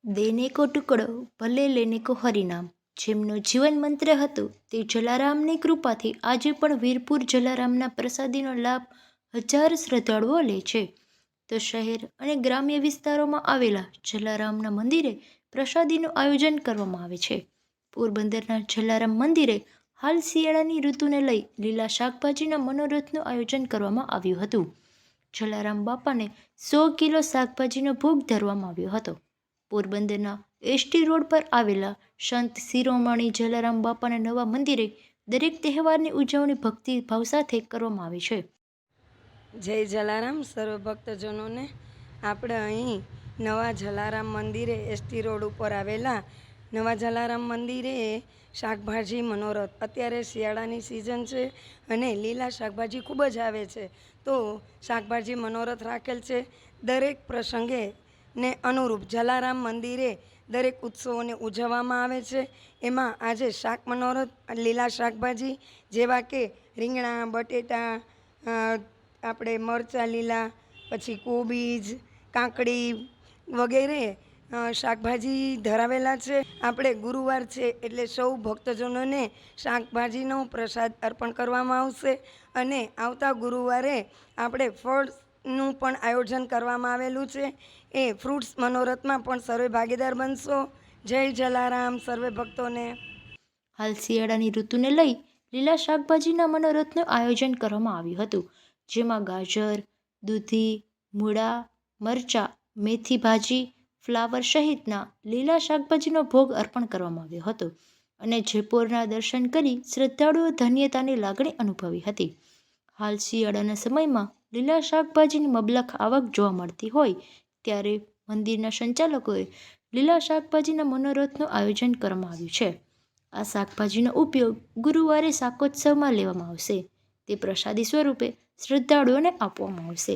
દેને કો ટુકડો ભલે લેને કો હરિનામ. જેમનો જીવન મંત્ર હતો તે જલારામની કૃપાથી આજે પણ વીરપુર જલારામના પ્રસાદીનો લાભ હજાર શ્રદ્ધાળુઓ લે છે. તો શહેર અને ગ્રામ્ય વિસ્તારોમાં આવેલા જલારામના મંદિરે પ્રસાદીનું આયોજન કરવામાં આવે છે. પોરબંદરના જલારામ મંદિરે હાલ શિયાળાની ઋતુને લઈ લીલા શાકભાજીના મનોરથનું આયોજન કરવામાં આવ્યું હતું. જલારામ બાપાને 100 કિલો શાકભાજીનો ભોગ ધરવામાં આવ્યો હતો. પોરબંદરના એસટી રોડ પર આવેલા સંત શિરોમણી જલારામ બાપાના નવા મંદિરે દરેક તહેવારની ઉજવણી ભક્તિભાવ સાથે કરવામાં આવે છે. જય જલારામ સર્વ ભક્તજનોને. આપણે અહીં નવા જલારામ મંદિરે એસટી રોડ ઉપર આવેલા નવા જલારામ મંદિરે શાકભાજી મનોરથ, અત્યારે શિયાળાની સિઝન છે અને લીલા શાકભાજી ખૂબ જ આવે છે, તો શાકભાજી મનોરથ રાખેલ છે. દરેક પ્રસંગે ને અનુરૂપ જલારામ મંદિરે દરેક ઉત્સવોને ઉજવવામાં આવે છે. એમાં આજે શાક મનોરથ લીલા શાકભાજી જેવા કે રીંગણા, બટેટા, આપણે મરચાં લીલા, પછી કોબીજ, કાકડી વગેરે શાકભાજી ધરાવેલા છે. આપણે ગુરુવાર છે એટલે સૌ ભક્તજનોને શાકભાજીનો પ્રસાદ અર્પણ કરવામાં આવશે અને આવતા ગુરુવારે આપણે ફળનું પણ આયોજન કરવામાં આવેલું છે. એ ફ્રૂટ્સ મનોરથમાં પણ સર્વે ભાગીદાર બનશો. જય જલારામ સર્વે ભક્તોને. હાલ શિયાળાની ઋતુને લઈ લીલા શાકભાજીના મનોરથનું આયોજન કરવામાં આવ્યું હતું, જેમાં ગાજર, દૂધી, મૂળા, મરચાં, મેથી ભાજી, ફ્લાવર સહિતના લીલા શાકભાજીનો ભોગ અર્પણ કરવામાં આવ્યો હતો અને જયપુરના દર્શન કરી શ્રદ્ધાળુઓ ધન્યતાની લાગણી અનુભવી હતી. હાલ શિયાળાના સમયમાં લીલા શાકભાજીની મબલખ આવક જોવા મળતી હોય ત્યારે મંદિરના સંચાલકોએ લીલા શાકભાજીના મનોરથનું આયોજન કરવામાં આવ્યું છે. આ શાકભાજીનો ઉપયોગ ગુરુવારે શાકોત્સવમાં લેવામાં આવશે. તે પ્રસાદી સ્વરૂપે શ્રદ્ધાળુઓને આપવામાં આવશે.